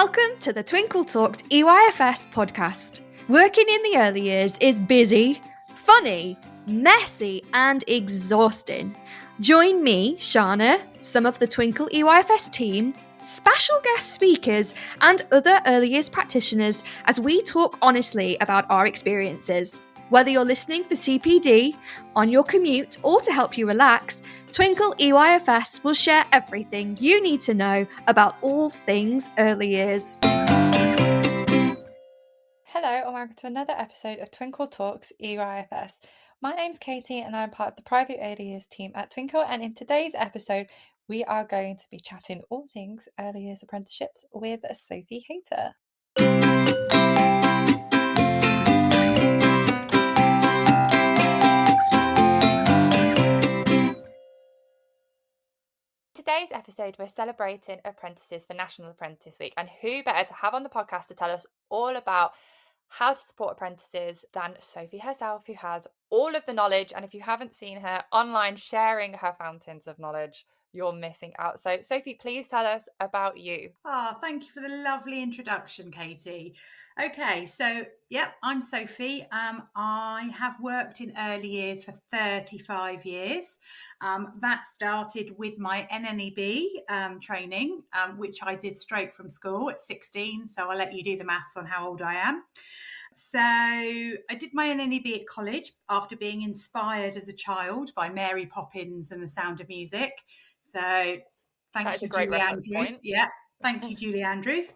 Welcome to the Twinkl Talks EYFS podcast. Working in the early years is busy, funny, messy, and exhausting. Join me, Shana, some of the Twinkl EYFS team, special guest speakers, and other early years practitioners as we talk honestly about our experiences. Whether you're listening for CPD, on your commute, or to help you relax, Twinkl EYFS will share everything you need to know about all things early years. Hello and welcome to another episode of Twinkl Talks EYFS. My name's Katie and I'm part of the Private Early Years team at Twinkl, and in today's episode we are going to be chatting all things early years apprenticeships with Sophie Hayter. Today's episode, we're celebrating Apprentices for National Apprentice Week, and who better to have on the podcast to tell us all about how to support apprentices than Sophie herself, who has all of the knowledge. And if you haven't seen her online sharing her fountains of knowledge, you're missing out. So Sophie, please tell us about you. Thank you for the lovely introduction, Katie. Okay, so I'm Sophie. I have worked in early years for 35 years. That started with my NNEB training, which I did straight from school at 16. So I'll let you do the maths on how old I am. So I did my NNEB at college after being inspired as a child by Mary Poppins and The Sound of Music. So thank you, Julie Andrews. Yeah, thank you, Julie Andrews.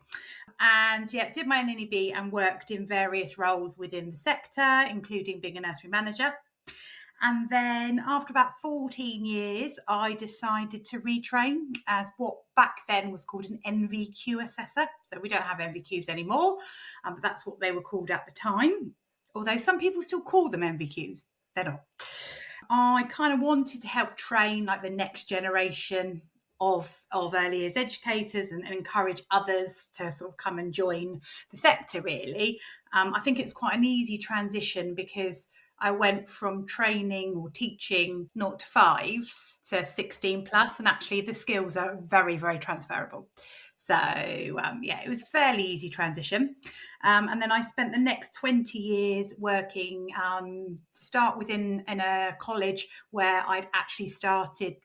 And did my NNEB and worked in various roles within the sector, including being a nursery manager. And then after about 14 years, I decided to retrain as what back then was called an NVQ assessor. So we don't have NVQs anymore, but that's what they were called at the time. Although some people still call them NVQs, they're not. I kind of wanted to help train like the next generation of early years educators and encourage others to sort of come and join the sector, really. I think it's quite an easy transition because I went from training or teaching 0 to 5s to 16 plus, and actually the skills are very, very transferable. So, it was a fairly easy transition. And then I spent the next 20 years working to start within in a college where I'd actually started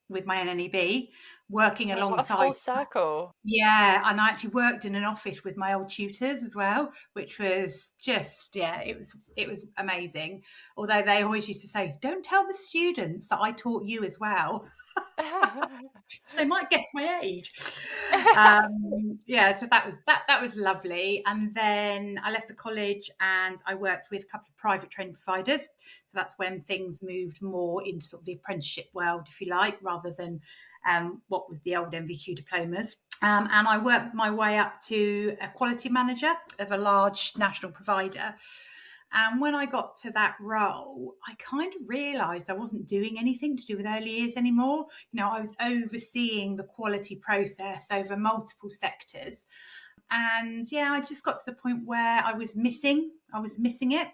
with my NNEB, working alongside. What a full circle. Yeah, and I actually worked in an office with my old tutors as well, which was just, it was amazing. Although they always used to say, don't tell the students that I taught you as well. They might guess my age. So that was lovely. And then I left the college and I worked with a couple of private training providers. So that's when things moved more into sort of the apprenticeship world, if you like, rather than what was the old NVQ diplomas. And I worked my way up to a quality manager of a large national provider. And when I got to that role, I kind of realised I wasn't doing anything to do with early years anymore. I was overseeing the quality process over multiple sectors. And I just got to the point where I was missing it.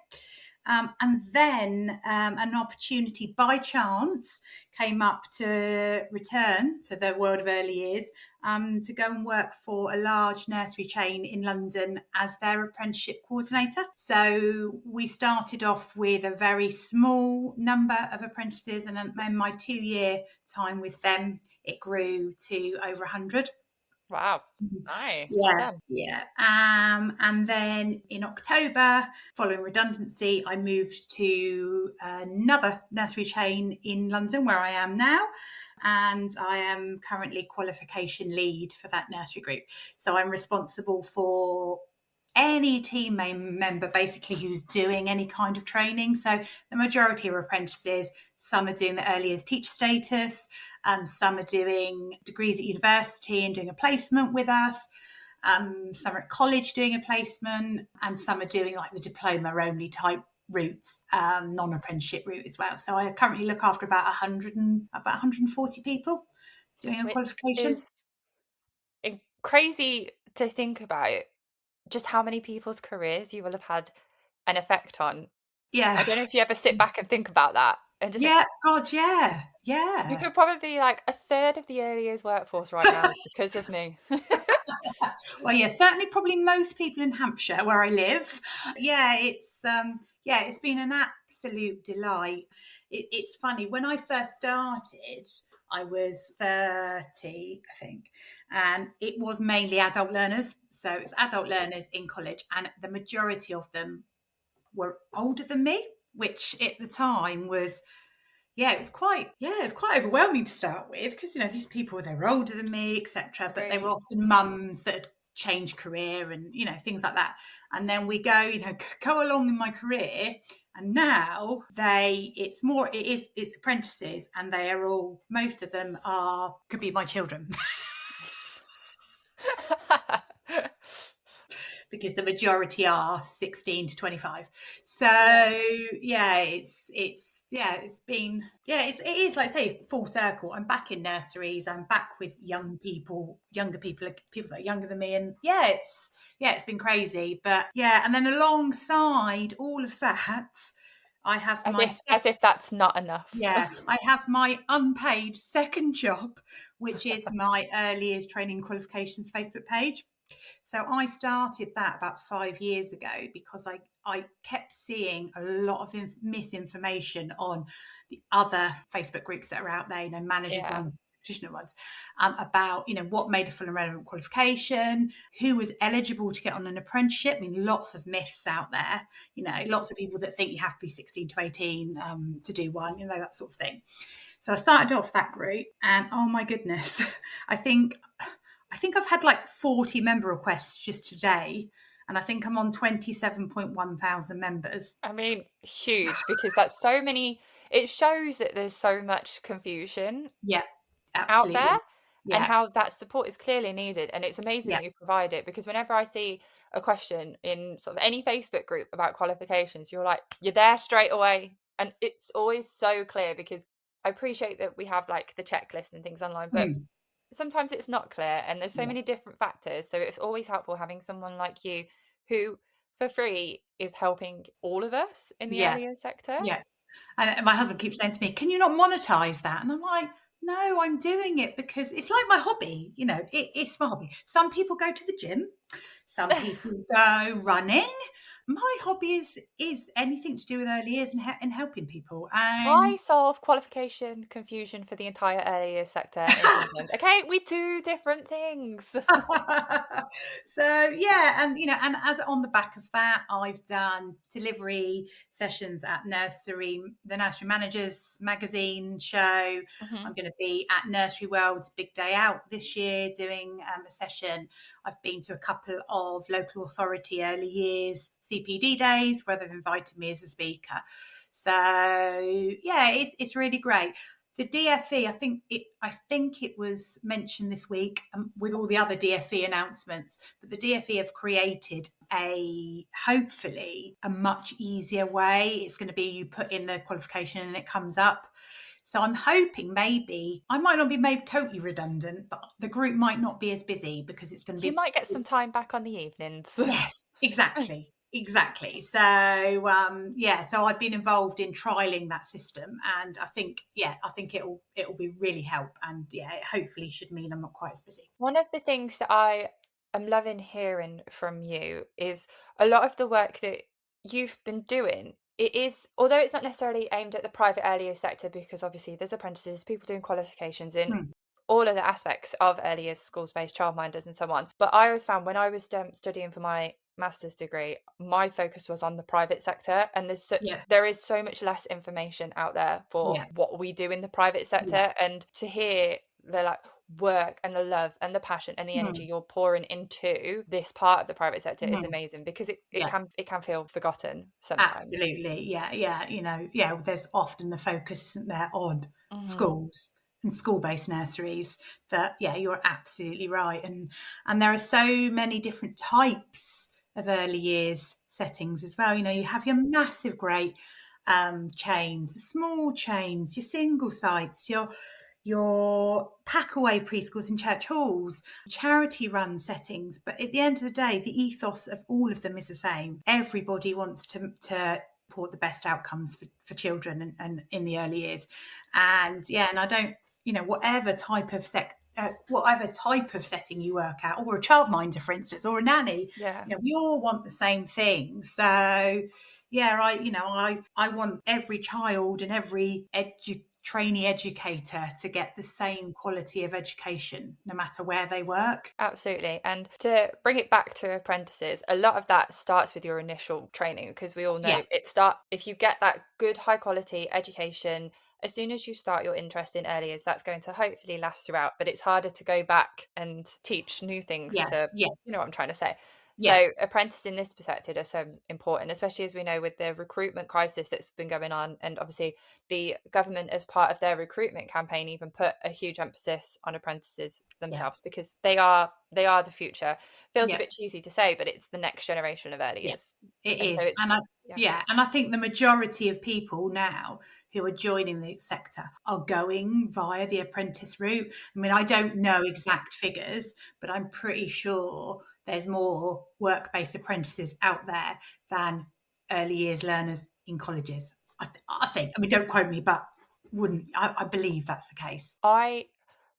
And then an opportunity by chance came up to return to the world of early years, to go and work for a large nursery chain in London as their apprenticeship coordinator. So we started off with a very small number of apprentices, and in my 2-year time with them, it grew to over 100. Wow, nice. And then in October, following redundancy, I moved to another nursery chain in London where I am now, and I am currently qualification lead for that nursery group. So I'm responsible for any team member basically who's doing any kind of training. So the majority are apprentices. Some are doing the early years teacher status, some are doing degrees at university and doing a placement with us, some are at college doing a placement, and some are doing like the diploma only type routes, non-apprenticeship route as well. So I currently look after about 140 people doing a qualification. Is crazy to think about just how many people's careers you will have had an effect on. Yeah. I don't know if you ever sit back and think about that. And just Yeah. You could probably be like a third of the early years workforce right now because of me. Well, yeah, certainly probably most people in Hampshire where I live. It's been an absolute delight. It's funny, when I first started, I was 30, I think, and it was mainly adult learners. So it's adult learners in college, and the majority of them were older than me, which at the time was it was quite overwhelming to start with, because these people, they were older than me, etc., but they were often mums that had changed career and things like that. And then we go along in my career, and now it's apprentices, and they are all, most of them could be my children. Because the majority are 16 to 25. So it is, like I say, full circle. I'm back in nurseries, I'm back with younger people that are younger than me, and it's been crazy. But and then alongside all of that, I have as if that's not enough. I have my unpaid second job, which is my early years training qualifications Facebook page. So I started that about 5 years ago because I kept seeing a lot of misinformation on the other Facebook groups that are out there, managers ones, practitioner ones, about, what made a full and relevant qualification, who was eligible to get on an apprenticeship. I mean, lots of myths out there, lots of people that think you have to be 16 to 18 to do one, that sort of thing. So I started off that group, and oh my goodness, I think I've had like 40 member requests just today, and I think I'm on 27.1 thousand members. I mean, huge, because that's so many. It shows that there's so much confusion out there, and how that support is clearly needed. And it's amazing that you provide it, because whenever I see a question in sort of any Facebook group about qualifications, you're there straight away. And it's always so clear, because I appreciate that we have like the checklist and things online, but sometimes it's not clear, and there's so many different factors. So it's always helpful having someone like you who for free is helping all of us in the early years sector. And my husband keeps saying to me, can you not monetize that? And I'm like, no, I'm doing it because it's like my hobby. It's my hobby. Some people go to the gym, some people go running. My hobby is anything to do with early years and helping people. And I solve qualification confusion for the entire early years sector in England. Okay, we do different things. So and as on the back of that, I've done delivery sessions at the Nursery Managers magazine show. I'm going to be at Nursery World's Big Day Out this year doing a session. I've been to a couple of local authority early years CPD days where they've invited me as a speaker. So it's really great. The DFE, I think it was mentioned this week with all the other DFE announcements, but the DFE have created hopefully a much easier way. It's going to be you put in the qualification and it comes up. So I'm hoping maybe I might not be made totally redundant, but the group might not be as busy because it's going to be. You might get some time back on the evenings. Yes, exactly. Exactly. So so I've been involved in trialing that system, and I think it'll be really help, and it hopefully should mean I'm not quite as busy. One of the things that I am loving hearing from you is a lot of the work that you've been doing. It is, although it's not necessarily aimed at the private early years sector, because obviously there's apprentices, people doing qualifications in all of the aspects of early years, schools-based childminders and so on. But I always found when I was studying for my master's degree, my focus was on the private sector, and there is so much less information out there for what we do in the private sector. And to hear the work and the love and the passion and the energy you're pouring into this part of the private sector is amazing, because it can feel forgotten sometimes. Absolutely. There's often the focus, isn't there, on schools and school-based nurseries. That you're absolutely right, and there are so many different types of early years settings as well. You have your massive great chains, small chains, your single sites, your pack away preschools and church halls, charity run settings. But at the end of the day, the ethos of all of them is the same. Everybody wants to support the best outcomes for children and in the early years. And I don't, whatever type of whatever type of setting you work at, or a childminder, for instance, or a nanny. Yeah. We all want the same thing. So yeah, I want every child and every trainee educator to get the same quality of education no matter where they work. Absolutely. And to bring it back to apprentices, a lot of that starts with your initial training, because we all Yeah, know if you get that good high quality education as soon as you start your interest in early years, that's going to hopefully last throughout. But it's harder to go back and teach new things yeah, to, yeah, you know what I'm trying to say. yeah, So apprentices in this perspective are so important, especially as we know with the recruitment crisis that's been going on. And obviously the government, as part of their recruitment campaign, even put a huge emphasis on apprentices yeah, themselves, because they are the future. Feels a yeah. bit cheesy to say, but it's the next generation of early Yeah, years. it And so is. it's, yeah. And I think the majority of people now who are joining the sector are going via the apprentice route. I mean, I don't know exact figures, but I'm pretty sure there's more work-based apprentices out there than early years learners in colleges. I think. I mean, don't quote me, but I believe that's the case. I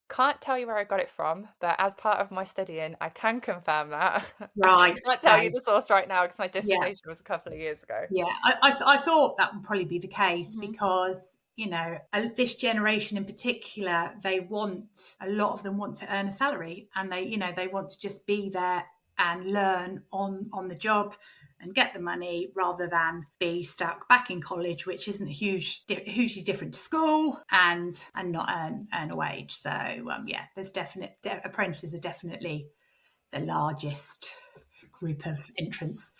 can't tell you where I got it from, but as part of my studying, I can confirm that. I just Right. can't tell you Okay. the source right now because my Yeah. dissertation was a couple of years ago. Yeah, I thought that would probably be the case Mhm. because, this generation in particular, a lot of them want to earn a salary, and they want to just be there and learn on the job and get the money rather than be stuck back in college, which isn't hugely different to school, and not earn a wage. So yeah, there's apprentices are definitely the largest group of entrants.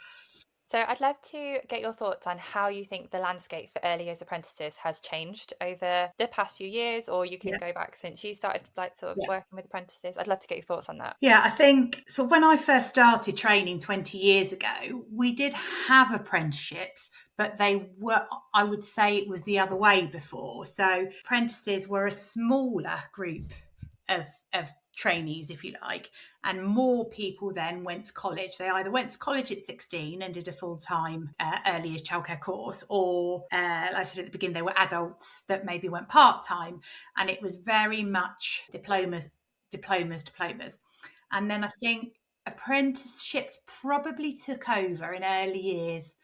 So I'd love to get your thoughts on how you think the landscape for early years apprentices has changed over the past few years, or you can Yeah. go back since you started like sort of Yeah. working with apprentices. I'd love to get your thoughts on that. Yeah, I think so. When I first started training 20 years ago, we did have apprenticeships, but I would say it was the other way before. So apprentices were a smaller group of trainees, if you like, and more people then went to college. They either went to college at 16 and did a full-time early years childcare course, or like I said at the beginning, they were adults that maybe went part-time, and it was very much diplomas. And then I think apprenticeships probably took over in early years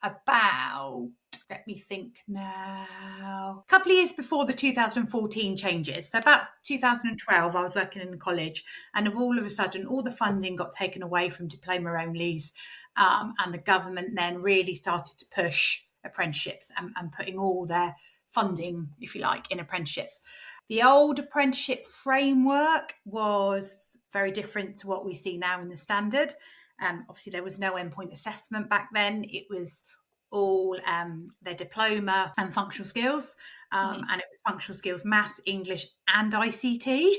about, let me think now, a couple of years before the 2014 changes. So about 2012, I was working in college, and all of a sudden, all the funding got taken away from diploma onlys, and the government then really started to push apprenticeships and putting all their funding, if you like, in apprenticeships. The old apprenticeship framework was very different to what we see now in the standard. Obviously, there was no endpoint assessment back then. It was all their diploma and functional skills. And it was functional skills, maths, English, and ICT,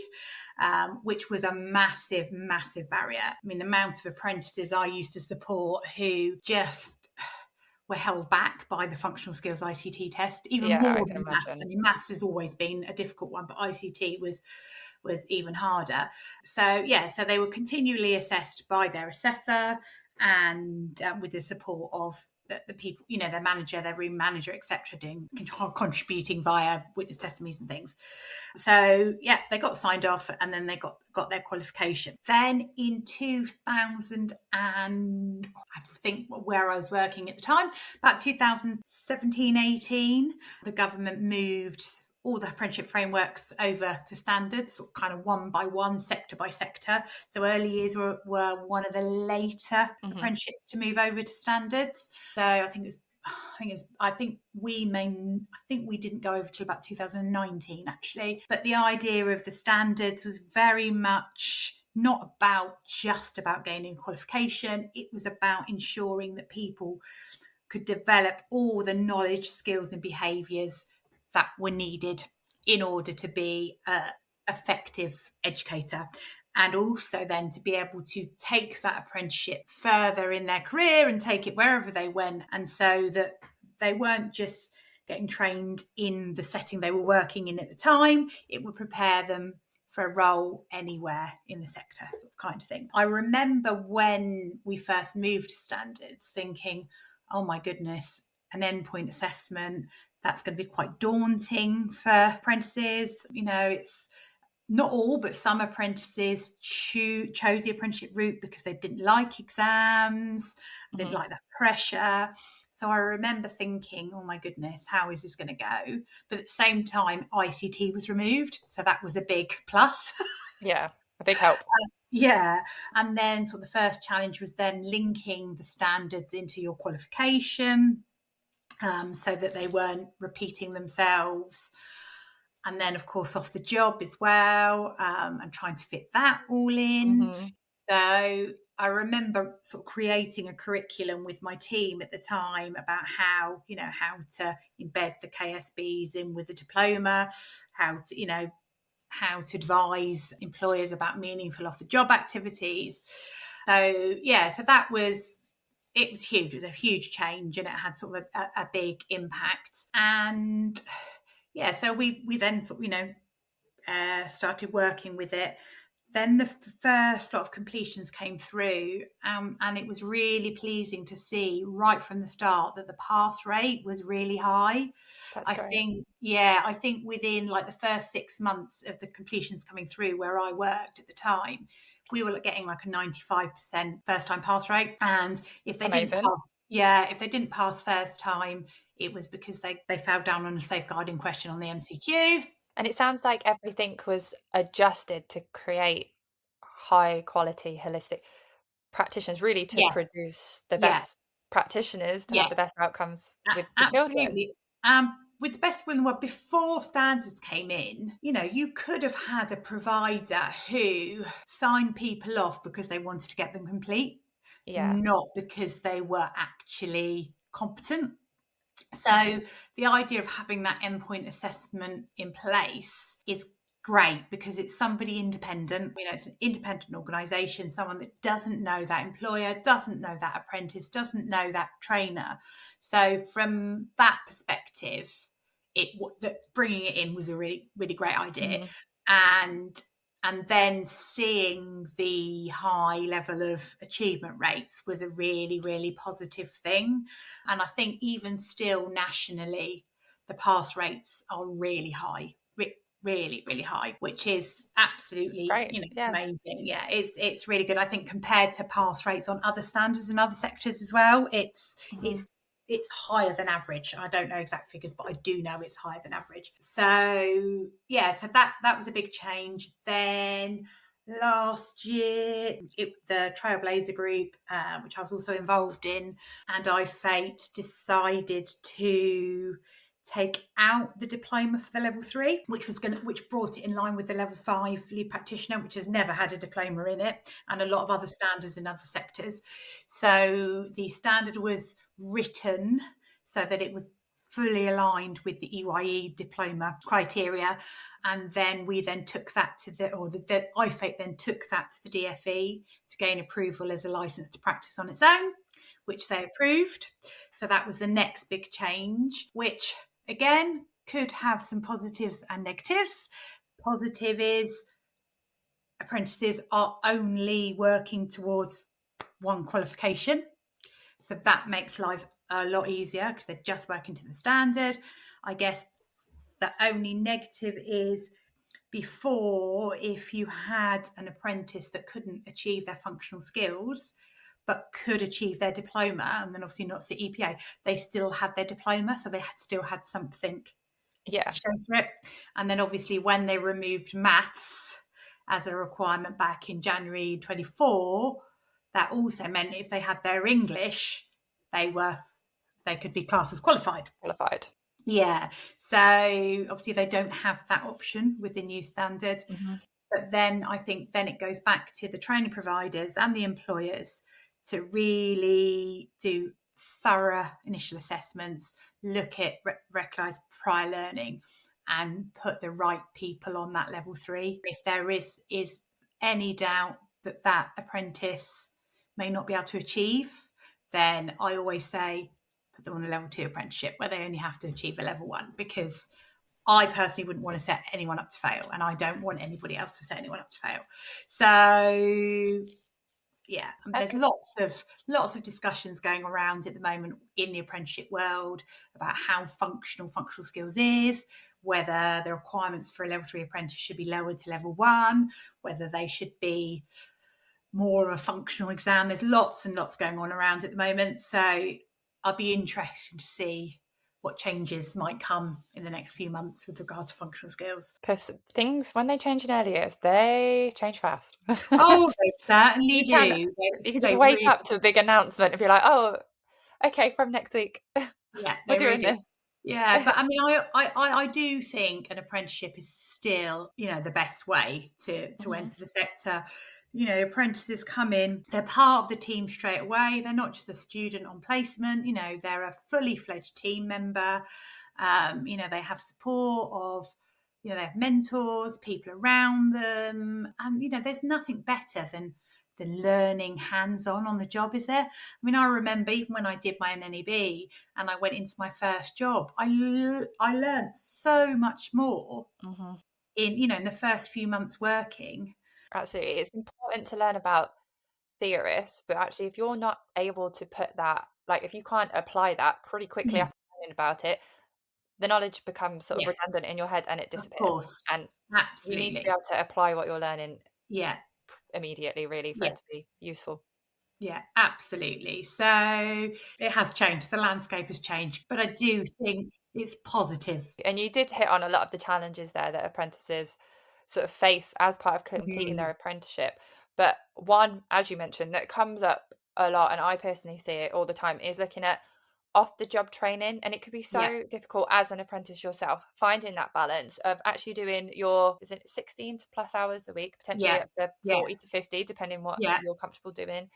which was a massive, massive barrier. I mean, the amount of apprentices I used to support who just were held back by the functional skills ICT test, even Yeah, I more can than maths. imagine. I mean, maths has always been a difficult one, but ICT was even harder. So yeah, so they were continually assessed by their assessor, and with the support of the people, their manager, their room manager, etc., contributing via witness testimonies and things. So yeah, they got signed off, and then they got their qualification. Then in 2000, and I think where I was working at the time, about 2017, 18, the government moved all the apprenticeship frameworks over to standards, kind of one by one, sector by sector. So early years were one of the later apprenticeships to move over to standards. So I think we didn't go over till about 2019 actually. But the idea of the standards was very much not just about gaining qualification. It was about ensuring that people could develop all the knowledge, skills, and behaviours that were needed in order to be an effective educator, and also then to be able to take that apprenticeship further in their career and take it wherever they went, and so that they weren't just getting trained in the setting they were working in at the time. It would prepare them for a role anywhere in the sector, sort of kind of thing. I remember when we first moved to standards thinking, oh my goodness, an endpoint assessment, that's going to be quite daunting for apprentices. not all, but some apprentices chose the apprenticeship route because they didn't like exams, didn't like that pressure. So I remember thinking, oh my goodness, how is this going to go? But at the same time, ICT was removed. So that was a big plus. Yeah, a big help. Yeah. And then the first challenge was then linking the standards into your qualification, so that they weren't repeating themselves. And then, of course, off the job as well, and trying to fit that all in. So I remember creating a curriculum with my team at the time about how to embed the KSBs in with the diploma, how to advise employers about meaningful off the job activities. So that was. It was huge. It was a huge change, and it had a big impact. And so we then started working with it. Then the first lot of completions came through, and it was really pleasing to see right from the start that the pass rate was really high. That's great. I think within the first 6 months of the completions coming through where I worked at the time, we were getting a 95% first time pass rate. And if they didn't pass first time, it was because they fell down on a safeguarding question on the MCQ. And it sounds like everything was adjusted to create high quality, holistic practitioners, really to Yes. produce the Yeah. best practitioners, to Yeah. have the best outcomes with the children. Absolutely. With the best in the world, before standards came in, you could have had a provider who signed people off because they wanted to get them complete, not because they were actually competent. So the idea of having that endpoint assessment in place is great because it's somebody independent. It's an independent organisation, someone that doesn't know that employer, doesn't know that apprentice, doesn't know that trainer. So from that perspective, bringing it in was a really, really great idea. And then seeing the high level of achievement rates was a really, really positive thing. And I think even still nationally, the pass rates are really high, really, really high, which is absolutely amazing. Yeah, it's really good. I think compared to pass rates on other standards in other sectors as well, it's higher than average. I don't know exact figures, but I do know it's higher than average. So that was a big change. Then last year, the Trailblazer group, which I was also involved in, and iFate decided to take out the diploma for the level 3, which brought it in line with the level 5 lead practitioner, which has never had a diploma in it, and a lot of other standards in other sectors. So the standard was written so that it was fully aligned with the EYE diploma criteria, and then we took that to the iFate then took that to the DFE to gain approval as a license to practice on its own, which they approved. So that was the next big change, which again could have some positives and negatives. Positive is apprentices are only working towards one qualification, so that makes life a lot easier because they're just working to the standard. I guess the only negative is before, if you had an apprentice that couldn't achieve their functional skills but could achieve their diploma, and then obviously not the EPA, they still had their diploma, so they still had something to show for it. And then obviously when they removed maths as a requirement back in January 24, that also meant if they had their English, they could be classed as qualified. Yeah. So obviously they don't have that option with the new standard. But then I think then it goes back to the training providers and the employers to really do thorough initial assessments, look at recognise prior learning, and put the right people on that level 3. If there is any doubt that apprentice may not be able to achieve, then I always say put them on a level 2 apprenticeship where they only have to achieve a level 1, because I personally wouldn't want to set anyone up to fail, and I don't want anybody else to set anyone up to fail. So Yeah, and there's Okay. lots of discussions going around at the moment in the apprenticeship world about how functional skills is, whether the requirements for a level 3 apprentice should be lowered to level 1, whether they should be more of a functional exam. There's lots and lots going on around at the moment, so I'll be interested to see what changes might come in the next few months with regard to functional skills. Because things, when they change in early years, they change fast. Oh, they certainly You can do. you can just They wake really, up to a big announcement and be like, oh, okay, from next week, yeah, we're they really doing do. this. Yeah, but I mean, I do think an apprenticeship is still, the best way to enter the sector. Apprentices come in, they're part of the team straight away. They're not just a student on placement, they're a fully fledged team member. They have support of, they have mentors, people around them. And, there's nothing better than learning hands-on on the job, is there? I mean, I remember even when I did my NNEB and I went into my first job, I learned so much more in the first few months working. Absolutely. It's important to learn about theorists, but actually if you're not able to put that, like if you can't apply that pretty quickly Mm. after learning about it, the knowledge becomes sort of Yeah, redundant in your head and it of disappears. course. And you need to be Absolutely. able to apply what you're learning Yeah, immediately, really, for yeah, it to be useful. yeah, absolutely. So it has changed. The landscape has changed, but I do think it's positive. And you did hit on a lot of the challenges there that apprentices sort of face as part of completing their Mm. apprenticeship. But one, as you mentioned, that comes up a lot, and I personally see it all the time, is looking at off the job training. And it could be Yeah, so difficult as an apprentice yourself, finding that balance of actually doing your, is it 16 plus hours a week, potentially yeah, up to yeah, 40 to 50, depending what yeah, you're comfortable doing,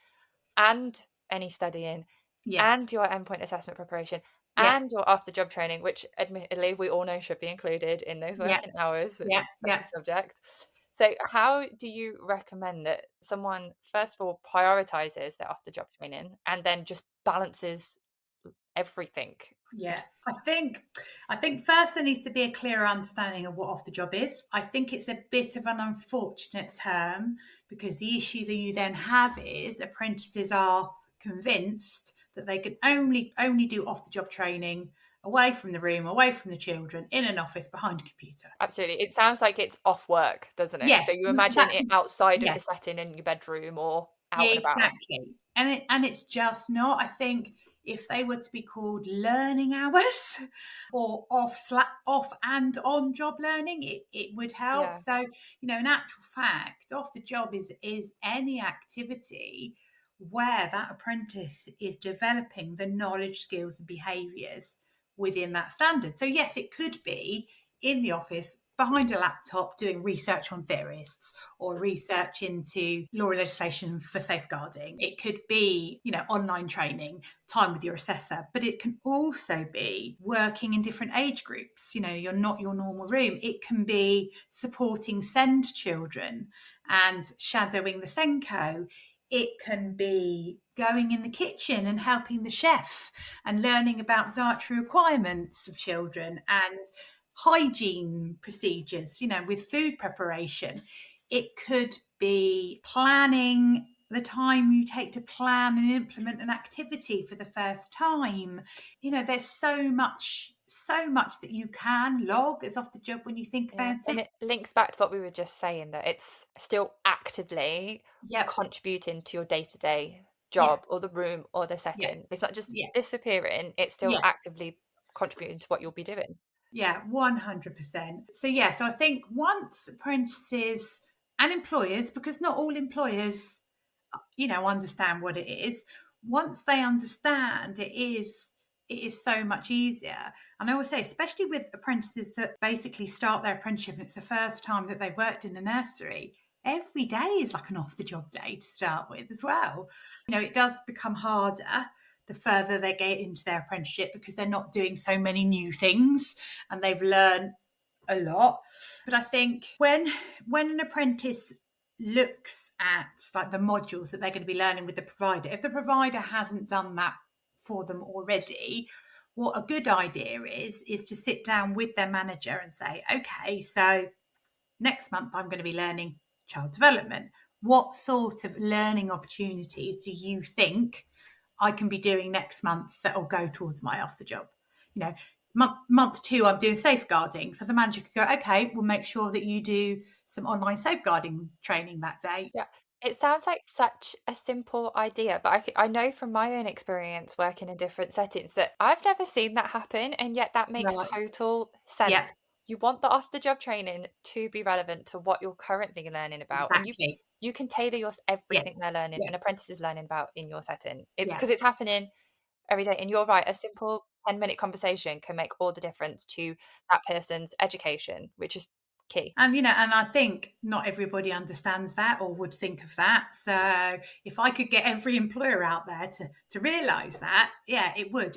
and any studying, yeah, and your endpoint assessment preparation, yeah, and your after job training, which admittedly we all know should be included in those yeah, working hours, which yeah, is such a yeah, subject. So how do you recommend that someone first of all prioritizes their after job training and then just balances everything? yeah. I think first there needs to be a clearer understanding of what off the job is. I think it's a bit of an unfortunate term because the issue that you then have is apprentices are convinced that they can only do off the job training away from the room, away from the children, in an office behind a computer. Absolutely. It sounds like it's off work, doesn't it? So Yes, you imagine that's it outside of yes. the setting in your bedroom or out and about. Exactly. And it's just not. I think if they were to be called learning hours or off and on job learning, it would help. Yeah. So, in actual fact, off the job is any activity where that apprentice is developing the knowledge, skills, and behaviours within that standard. So yes, it could be in the office behind a laptop doing research on theorists or research into law and legislation for safeguarding. It could be, online training, time with your assessor, but it can also be working in different age groups. You're not your normal room. It can be supporting SEND children and shadowing the Senko. It can be going in the kitchen and helping the chef and learning about dietary requirements of children and hygiene procedures, with food preparation. It could be planning the time you take to plan and implement an activity for the first time. There's so much that you can log as off the job when you think Yeah, about and it. it links back to what we were just saying, that it's still actively Yep. contributing to your day-to-day Yeah. job or the room or the Yeah. setting. It's not just Yeah. disappearing, it's still Yeah. actively contributing to what you'll be doing. Yeah, 100%. So I think once apprentices and employers, because not all employers, understand what it is, once they understand it is so much easier. And I always say, especially with apprentices that basically start their apprenticeship and it's the first time that they've worked in a nursery, every day is like an off the job day to start with as well. It does become harder the further they get into their apprenticeship because they're not doing so many new things and they've learned a lot. But I think when an apprentice looks at like the modules that they're going to be learning with the provider, if the provider hasn't done that for them already, what a good idea is to sit down with their manager and say, okay, so next month I'm going to be learning child development. what sort of learning opportunities do you think I can be doing next month that will go towards my off the job? You know, month 2, I'm doing safeguarding. So the manager could go, okay, we'll make sure that you do some online safeguarding training that day. Yeah. It sounds like such a simple idea, but I know from my own experience working in different settings that I've never seen that happen, and yet that makes Right. total Yeah, sense. You want the off-the-job training to be relevant to what you're currently learning about, and exactly. you can tailor Yeah, everything they're learning yeah, and apprentices learning about in your setting. It's yeah. because it's happening every day, and you're right, a simple 10-minute conversation can make all the difference to that person's education, which is key. And and I think not everybody understands that or would think of that. So if I could get every employer out there to realise that, yeah, it would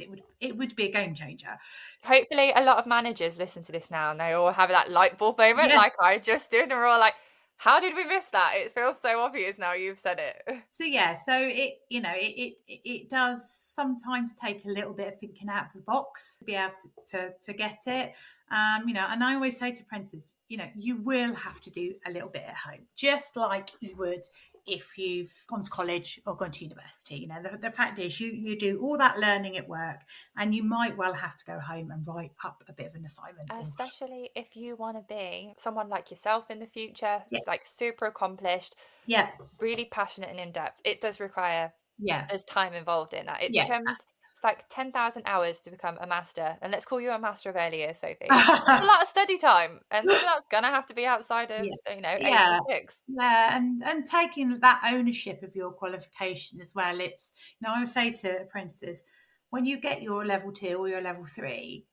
be a game changer. Hopefully, a lot of managers listen to this now and they all have that light bulb moment Yeah. like I just did, and we're all like, "How did we miss that?" It feels so obvious now you've said it. So yeah, so it does sometimes take a little bit of thinking out of the box to be able to get it. And I always say to apprentices, you will have to do a little bit at home, just like you would if you've gone to college or gone to university. The fact is you do all that learning at work, and you might well have to go home and write up a bit of an assignment. Especially if you want to be someone like yourself in the future, Yeah, it's like super accomplished, yeah, really passionate and in depth. It does require, yeah, there's time involved in that. It yeah. becomes, it's like 10,000 hours to become a master. And let's call you a master of early years, Sophie. That's a lot of study time. And some of that's going to have to be outside of, Yeah. 8 till Yeah. 6. Yeah, and taking that ownership of your qualification as well. It's I would say to apprentices, when you get your level 2 or your level 3,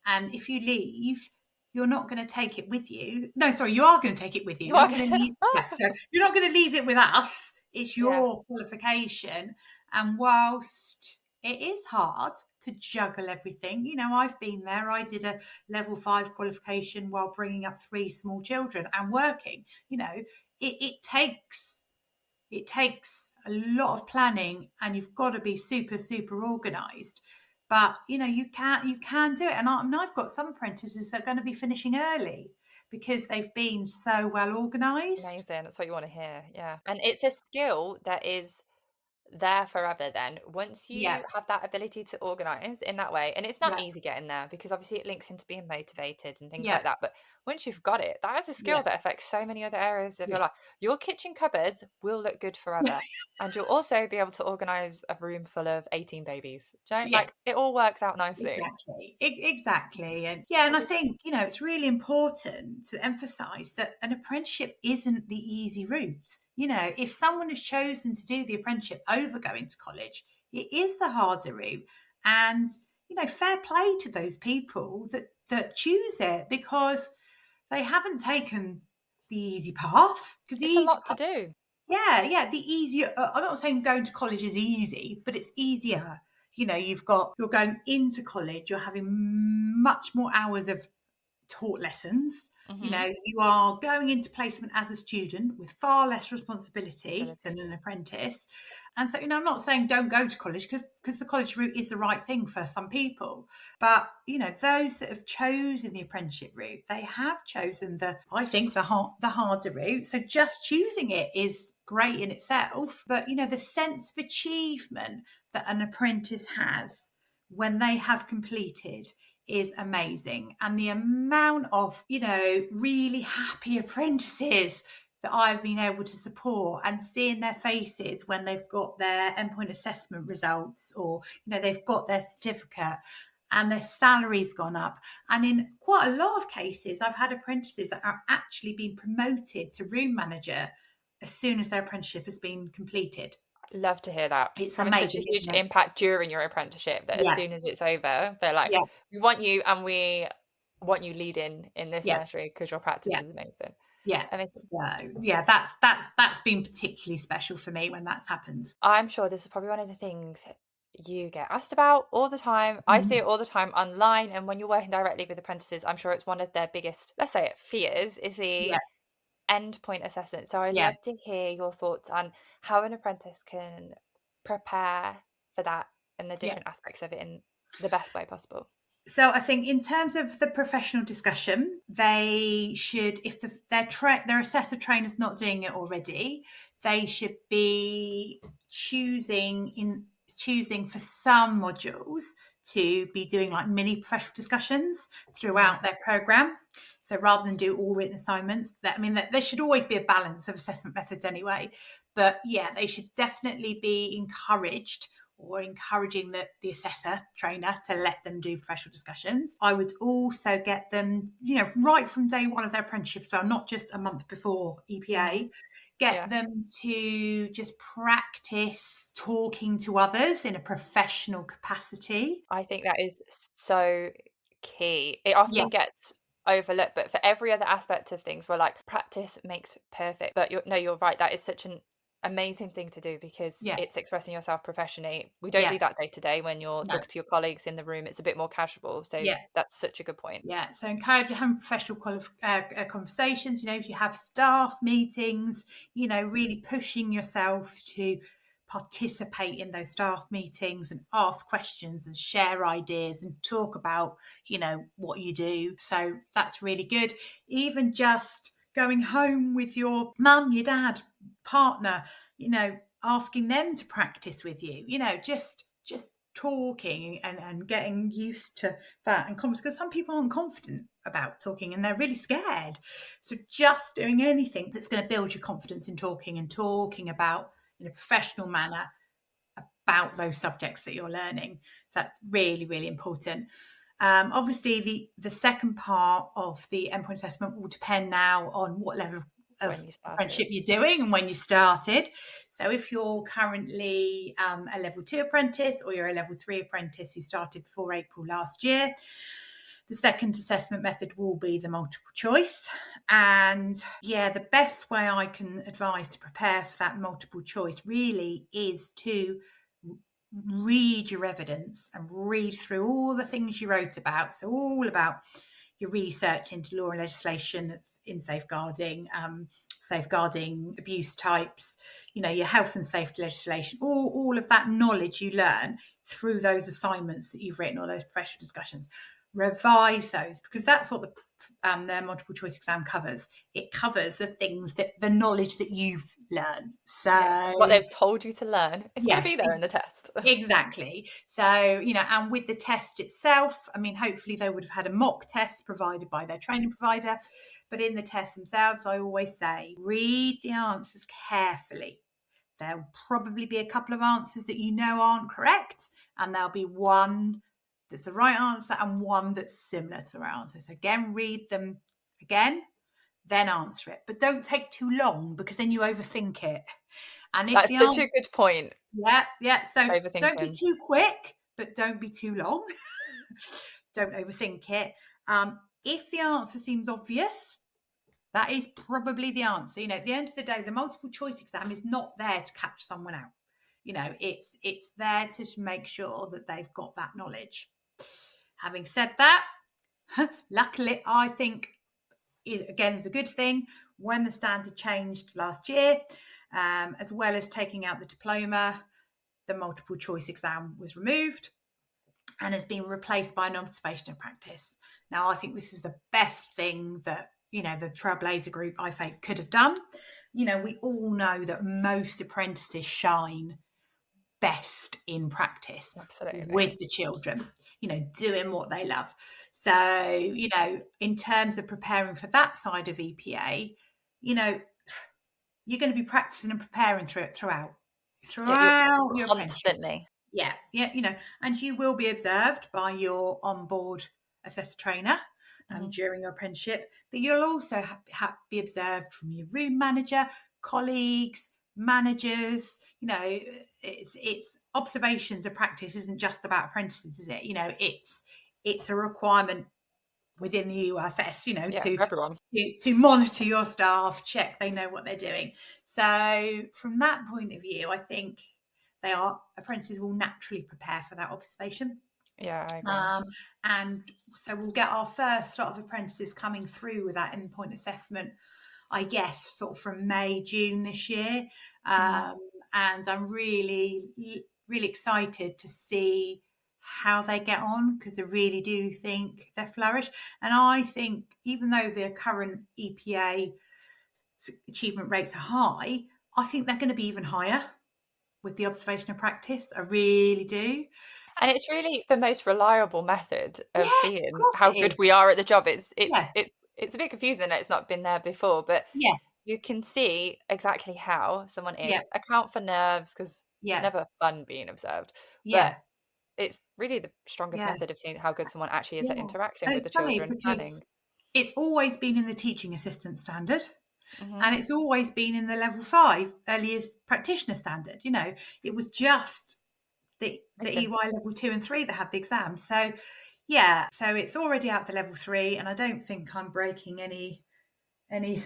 and if you leave, you're not going to take it with you. No, sorry, you are going to take it with you. You You're are not going to leave. Yeah, so you're not going to leave it with us. It's Yeah. your qualification, and whilst it is hard to juggle everything, I've been there. I did a level 5 qualification while bringing up 3 small children and working. It takes a lot of planning, and you've got to be super super organized, but you can do it. And I've got some apprentices that are going to be finishing early because they've been so well organized. Amazing. That's what you want to hear. Yeah. And it's a skill that is there forever then. Once Yeah, you have that ability to organize in that way, and it's not yeah, easy getting there because obviously it links into being motivated and things yeah, like that. But once you've got it, that is a skill yeah, that affects so many other areas of yeah. your life. Your kitchen cupboards will look good forever. And you'll also be able to organize a room full of 18 babies. Do you know? Yeah. Like it all works out nicely. Exactly. And yeah, and I think, it's really important to emphasize that an apprenticeship isn't the easy route. If someone has chosen to do the apprenticeship over going to college, it is the harder route. And, fair play to those people that choose it, because they haven't taken the easy path. Because the It's a easy lot to do. yeah, the easier. I'm not saying going to college is easy, but it's easier. You're going into college, you're having much more hours of taught lessons. Hmm. You are going into placement as a student with far less responsibility Ability. than an apprentice. And so, I'm not saying don't go to college, because the college route is the right thing for some people. But, those that have chosen the apprenticeship route, they have chosen I think, the harder route. So just choosing it is great in itself. But, the sense of achievement that an apprentice has when they have completed is amazing. And the amount of, really happy apprentices that I've been able to support, and seeing their faces when they've got their endpoint assessment results, or, they've got their certificate and their salary's gone up. And in quite a lot of cases, I've had apprentices that are actually being promoted to room manager as soon as their apprenticeship has been completed. Love to hear that. It's Having such a amazing, huge isn't it? impact during your apprenticeship that as Yeah, soon as it's over, they're like, yeah, "We want you, and we want you leading in this yeah, nursery because your practice yeah. is amazing." Yeah. Amazing. So yeah, that's been particularly special for me when that's happened. I'm sure this is probably one of the things you get asked about all the time. I see Mhm. it all the time online, and when you're working directly with apprentices, I'm sure it's one of their biggest, let's say it, fears is Yeah, the endpoint assessment. So I'd yeah, love to hear your thoughts on how an apprentice can prepare for that and the yeah. different aspects of it in the best way possible. So I think in terms of the professional discussion, they should, if their assessor trainer's not doing it already, they should be choosing for some modules to be doing like mini professional discussions throughout their program. So rather than do all written assignments, there should always be a balance of assessment methods anyway. But yeah, they should definitely be encouraged, or encouraging the assessor trainer to let them do professional discussions. I would also get them, right from day one of their apprenticeship, so not just a month before EPA, get them to just practice talking to others in a professional capacity. I think that is so key. It often gets overlooked, but for every other aspect of things, we're like, practice makes perfect. But you're right. That is such an amazing thing to do, because it's expressing yourself professionally. We don't do that day to day. When you're talking to your colleagues in the room, it's a bit more casual. So that's such a good point. Yeah, so encourage having professional conversations. If you have staff meetings, really pushing yourself to participate in those staff meetings and ask questions and share ideas and talk about, what you do. So that's really good. Even just going home with your mum, your dad, partner, asking them to practice with you, just talking and getting used to that, and because some people aren't confident about talking and they're really scared. So just doing anything that's going to build your confidence in talking about in a professional manner about those subjects that you're learning. So that's really, really important. Obviously, the second part of the endpoint assessment will depend now on what level of apprenticeship you're doing and when you started. So if you're currently a level 2 apprentice, or you're a level 3 apprentice who started before April last year, the second assessment method will be the multiple choice. And the best way I can advise to prepare for that multiple choice really is to read your evidence and read through all the things you wrote about. So all about your research into law and legislation in safeguarding abuse types, your health and safety legislation, all of that knowledge you learn through those assignments that you've written, or those professional discussions. Revise those, because that's what the multiple choice exam covers. It covers the knowledge that you've learned. So what they've told you to learn, it's going to be there in the test. Exactly. So, and with the test itself, hopefully they would have had a mock test provided by their training provider. But in the tests themselves, I always say, read the answers carefully. There'll probably be a couple of answers that aren't correct, and there'll be one that's the right answer and one that's similar to the right answer. So again, read them again, then answer it. But don't take too long, because then you overthink it. And that's such a good point. Yeah. So don't be too quick, but don't be too long. Don't overthink it. If the answer seems obvious, that is probably the answer. At the end of the day, the multiple choice exam is not there to catch someone out. It's there to make sure that they've got that knowledge. Having said that, luckily, I think again is a good thing, when the standard changed last year, as well as taking out the diploma, the multiple choice exam was removed and has been replaced by an observational practice. Now, I think this was the best thing that the Trailblazer Group, I think, could have done. We all know that most apprentices shine best in practice. Absolutely. With the children, doing what they love. So, in terms of preparing for that side of EPA, you're going to be practicing and preparing throughout your constantly. Yeah, and you will be observed by your onboard assessor trainer during your apprenticeship, but you'll also be observed from your room manager, colleagues, managers. It's observations of practice isn't just about apprentices, is it? It's a requirement within the UFS, to monitor your staff, check they know what they're doing. So from that point of view, I think apprentices will naturally prepare for that observation. Yeah, I agree. And so we'll get our first lot of apprentices coming through with that endpoint assessment, I guess, sort of from May, June this year. And I'm really, really excited to see how they get on, because I really do think they flourish. And I think even though the current EPA achievement rates are high, I think they're going to be even higher with the observation and practice. I really do. And it's really the most reliable method of Yes, of seeing course how it good is. we are at the job. It's Yeah, a bit confusing that it's not been there before, but yeah, you can see exactly how someone is. yeah, Account for nerves, because it's yeah, never fun being observed, but yeah, it's really the strongest yeah, method of seeing how good someone actually is yeah. at interacting And with it's the funny children, because planning. it's always been in the teaching assistant standard. Hmm. And it's always been in the level 5 early years practitioner standard. It was just the Listen, EY level 2 and 3 that had the exam. So yeah, so it's already out the level 3, and I don't think I'm breaking any anything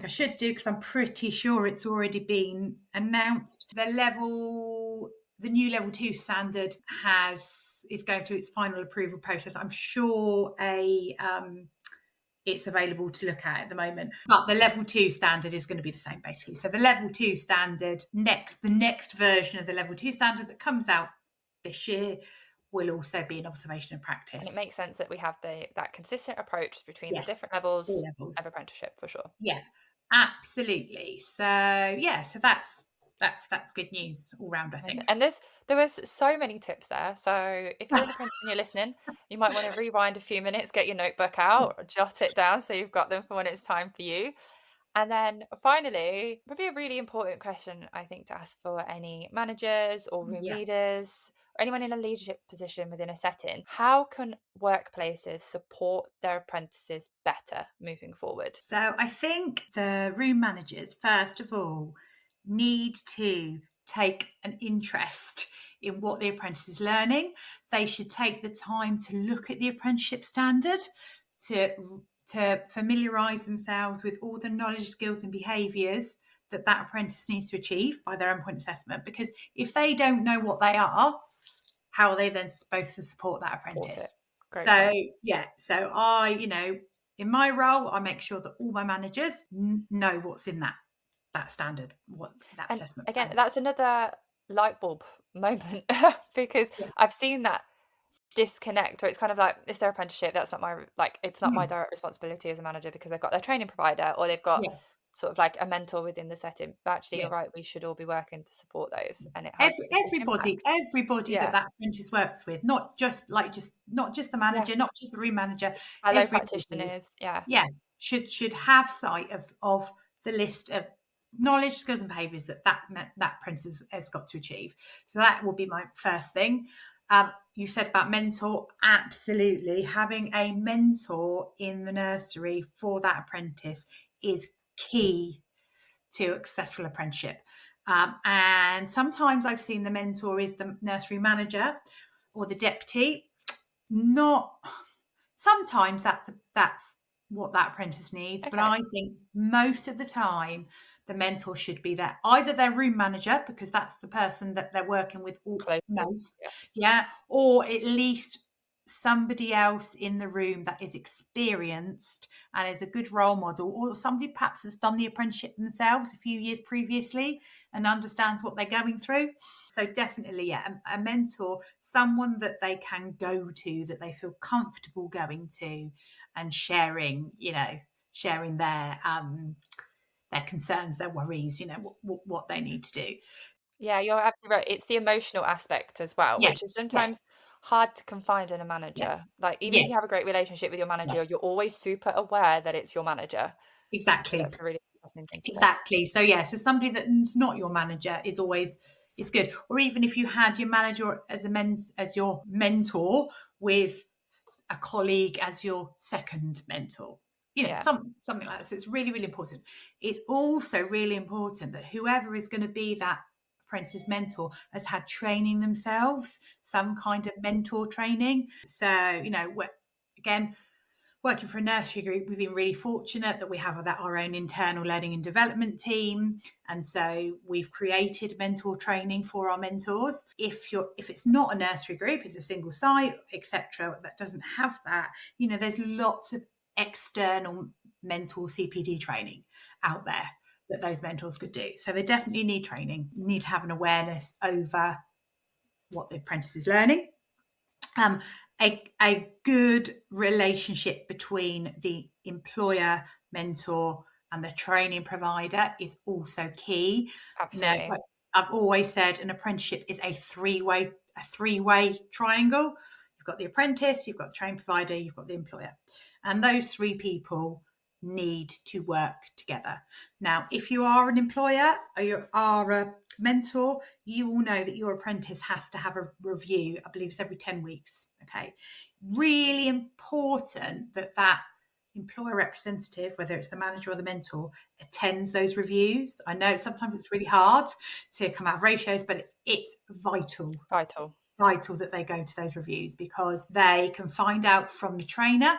I should do, because I'm pretty sure it's already been announced. The new level 2 standard is going through its final approval process. I'm sure it's available to look at the moment, but the level 2 standard is going to be the same, basically. So the level 2 standard, the next version of the level 2 standard that comes out this year, will also be an observation and practice. and it makes sense that we have that consistent approach between the Yes, different all levels levels. of apprenticeship, for sure. Yeah, absolutely. So yeah, so that's good news all round, I think. And there was so many tips there. So if you're an apprentice and you're listening, you might want to rewind a few minutes, get your notebook out, or jot it down so you've got them for when it's time for you. And then finally, probably a really important question, I think, to ask for any managers or room Yeah. leaders or anyone in a leadership position within a setting. How can workplaces support their apprentices better moving forward? So I think the room managers, first of all, need to take an interest in what the apprentice is learning. They should take the time to look at the apprenticeship standard, to familiarise themselves with all the knowledge, skills and behaviours that apprentice needs to achieve by their endpoint assessment. Because if they don't know what they are, how are they then supposed to support that Support apprentice? it. Great So point. yeah, so in my role, I make sure that all my managers know what's in that standard, what that And assessment again, plan. that's another light bulb moment because Yeah. I've seen that disconnect, or it's kind of like, it's their apprenticeship, that's not it's not my Mm. direct responsibility as a manager because they've got their training provider or they've got Yeah, sort of like a mentor within the setting. But actually, yeah. you're right, we should all be working to support those, and it has a huge Everybody, impact. everybody Yeah, that apprentice works with, not just the yeah. manager, not just the room manager, Fellow everybody, practitioners, yeah. yeah, should have sight of the list of knowledge, skills, and behaviours that apprentice has got to achieve. So that will be my first thing. You said about mentor, absolutely. Having a mentor in the nursery for that apprentice is key to a successful apprenticeship. And sometimes I've seen the mentor is the nursery manager or the deputy. Not sometimes that's what that apprentice needs, but Okay, I think most of the time the mentor should be there, either their room manager, because that's the person that they're working with closely. most, Yeah, yeah, or at least somebody else in the room that is experienced and is a good role model, or somebody perhaps has done the apprenticeship themselves a few years previously and understands what they're going through. So definitely, yeah, a mentor, someone that they can go to, that they feel comfortable going to and sharing their concerns, their worries, what they need to do. yeah, you're absolutely right. It's the emotional aspect as well, which is Yes, yes, sometimes hard to confide in a yeah, manager. Like, even if you have yes, a great relationship with your yes, manager, you're always super aware that it's your manager. So exactly. that's a really interesting thing to say. Exactly. So yeah, so somebody that's not your manager is good. Or even if you had your manager as your mentor with a colleague as your second mentor. Yeah, Something like that. So it's really, really important. It's also really important that whoever is going to be that apprentice mentor has had training themselves, some kind of mentor training. So, again, working for a nursery group, we've been really fortunate that we have our own internal learning and development team, and so we've created mentor training for our mentors. If it's not a nursery group, it's a single site, etc., that doesn't have that, there's lots of external mentor CPD training out there that those mentors could do. So they definitely need training. You need to have an awareness over what the apprentice is learning. A good relationship between the employer, mentor, and the training provider is also key. Absolutely. Like I've always said, an apprenticeship is a three-way triangle. You've got the apprentice, you've got the training provider, you've got the employer, and those three people need to work together. Now, if you are an employer or you are a mentor, you will know that your apprentice has to have a review. I believe it's every 10 weeks. Okay. Really important that employer representative, whether it's the manager or the mentor, attends those reviews. I know sometimes it's really hard to come out of ratios, but it's vital. Vital. Vital that they go to those reviews, because they can find out from the trainer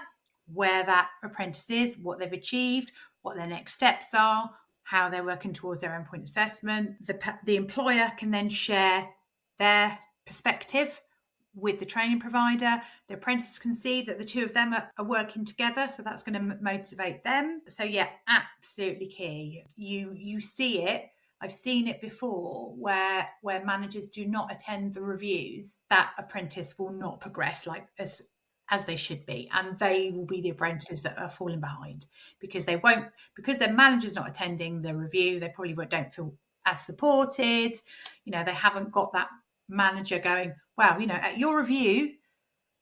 where that apprentice is, what they've achieved, what their next steps are, how they're working towards their endpoint assessment. The employer can then share their perspective with the training provider. The apprentice can see that the two of them are working together, so that's going to motivate them. So yeah, absolutely key. You see it. I've seen it before where managers do not attend the reviews. That apprentice will not progress like as they should be, and they will be the apprentices that are falling behind because their manager's not attending the review. They probably don't feel as supported. They haven't got that manager going, wow, at your review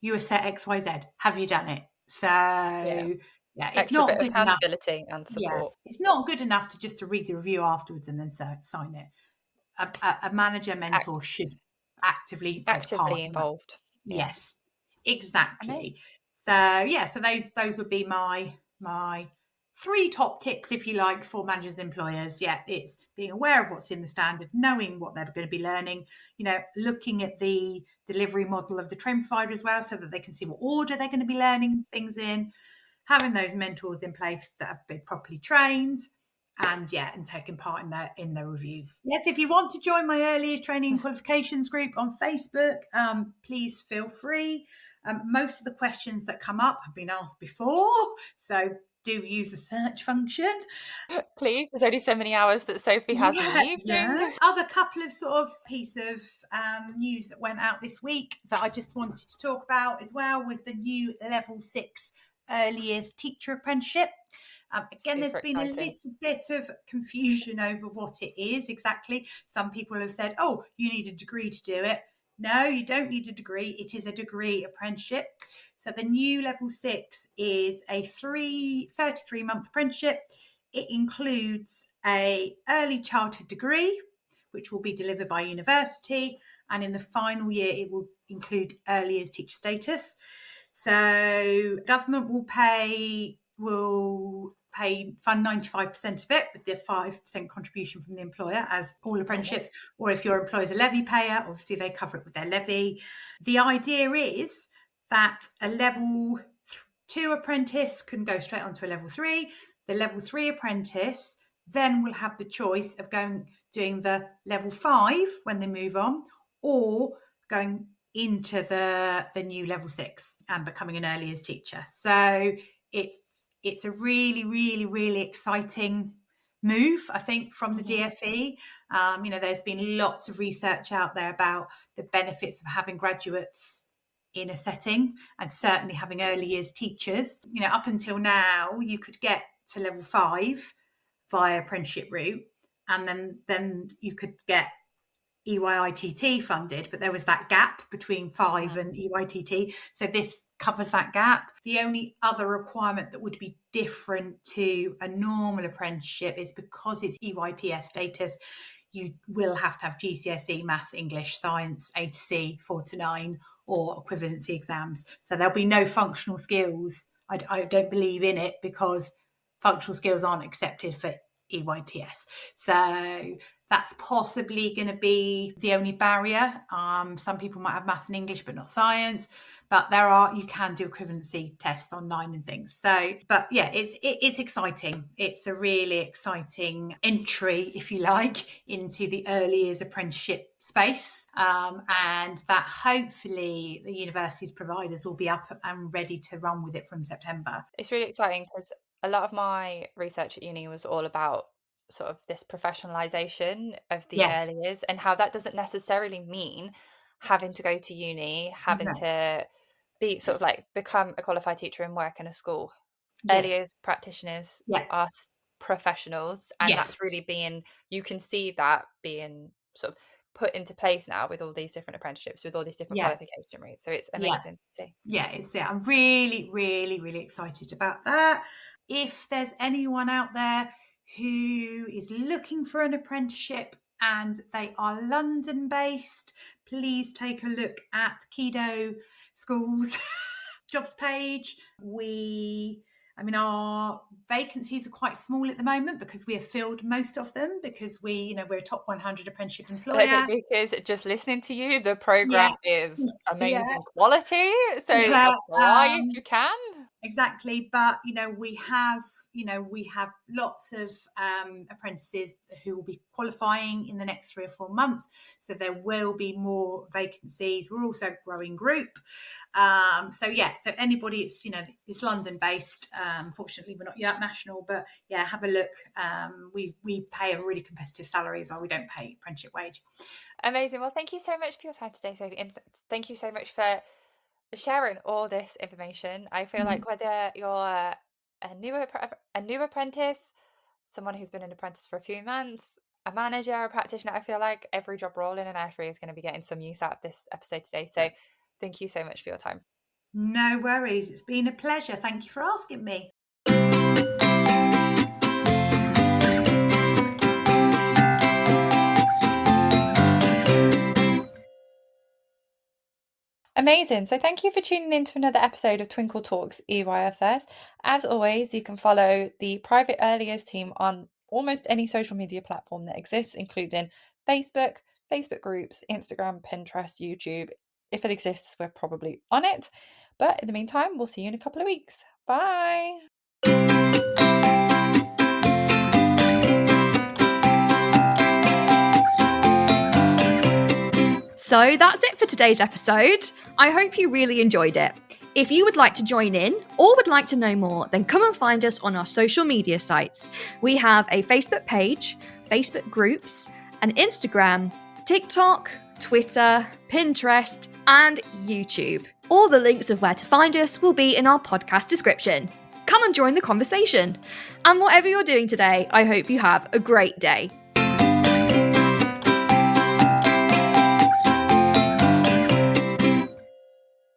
you were set XYZ, have you done it? So yeah, it's Extra not bit of good enough. accountability and support. It's not good enough to read the review afterwards and then sign it. A manager mentor should actively take part in that. involved. Yes, exactly. Amazing. So those would be my three top tips, if you like, for managers and employers. Yeah, it's being aware of what's in the standard, knowing what they're going to be learning, looking at the delivery model of the training provider as well, so that they can see what order they're going to be learning things in, having those mentors in place that have been properly trained, and taking part in their reviews. Yes, if you want to join my early years training and qualifications group on Facebook, please feel free. Most of the questions that come up have been asked before, so do use the search function. Please, there's only so many hours that Sophie has in the evening. Yeah. Other couple of sort of piece of news that went out this week that I just wanted to talk about as well was the new level 6 early years teacher apprenticeship. Again, there's been a little bit of confusion over what it is exactly. Some people have said, oh, you need a degree to do it. No, you don't need a degree. It is a degree apprenticeship. So the new level 6 is a 33-month apprenticeship. It includes a early childhood degree, which will be delivered by university. And in the final year, it will include early years teacher status. So government will fund 95% of it with the 5% contribution from the employer, as all apprenticeships, or if your employer's a levy payer, obviously they cover it with their levy. The idea is that a level 2 apprentice can go straight onto a level 3. The level 3 apprentice then will have the choice of doing the level 5 when they move on, or going into the new level 6 and becoming an early years teacher. So it's a really, really, really exciting move, I think, from the DfE. There's been lots of research out there about the benefits of having graduates in a setting, and certainly having early years teachers. Up until now, you could get to level 5 via apprenticeship route, and then you could get EYITT funded, but there was that gap between 5 and EYTT. So this covers that gap. The only other requirement that would be different to a normal apprenticeship is because it's EYTS status, you will have to have GCSE, Maths, English, Science, A to C, 4 to 9, or equivalency exams. So there'll be no functional skills. I don't believe in it, because functional skills aren't accepted for EYTS. So that's possibly going to be the only barrier. Some people might have maths and English but not science, but you can do equivalency tests online and things. So, but yeah, it's exciting. It's a really exciting entry, if you like, into the early years apprenticeship space, and that hopefully the university's providers will be up and ready to run with it from September. It's really exciting, because a lot of my research at uni was all about sort of this professionalization of the early years, and how that doesn't necessarily mean having to go to uni, having to be sort of like become a qualified teacher and work in a school. Early years practitioners are professionals, and Yes. that's really you can see that being sort of put into place now with all these different apprenticeships, with all these different qualification routes. So it's amazing to see. I'm really, really, really excited about that. If there's anyone out there who is looking for an apprenticeship and they are London based, please take a look at Kido Schools jobs page. Our vacancies are quite small at the moment because we have filled most of them, because we're a top 100 apprenticeship employer. Because just listening to you, the program is amazing quality. So apply if you can. Exactly. But, we have lots of apprentices who will be qualifying in the next 3 or 4 months. So there will be more vacancies. We're also a growing group. So anybody, it's London based. Fortunately, we're not yet national, but have a look. We pay a really competitive salary as well. We don't pay apprenticeship wage. Amazing. Well, thank you so much for your time today, Sophie. And thank you so much for sharing all this information. I feel like whether you're a new apprentice, someone who's been an apprentice for a few months, a manager, a practitioner, I feel like every job role in a nursery is going to be getting some use out of this episode today. So thank you so much for your time. No worries. It's been a pleasure. Thank you for asking me. Amazing. So thank you for tuning in to another episode of Twinkl Talks EYFS. As always, you can follow the Private Early Years team on almost any social media platform that exists, including Facebook groups, Instagram, Pinterest, YouTube. If it exists, we're probably on it. But in the meantime, we'll see you in a couple of weeks. Bye. So that's it for today's episode. I hope you really enjoyed it. If you would like to join in or would like to know more, then come and find us on our social media sites. We have a Facebook page, Facebook groups, an Instagram, TikTok, Twitter, Pinterest, and YouTube. All the links of where to find us will be in our podcast description. Come and join the conversation. And whatever you're doing today, I hope you have a great day.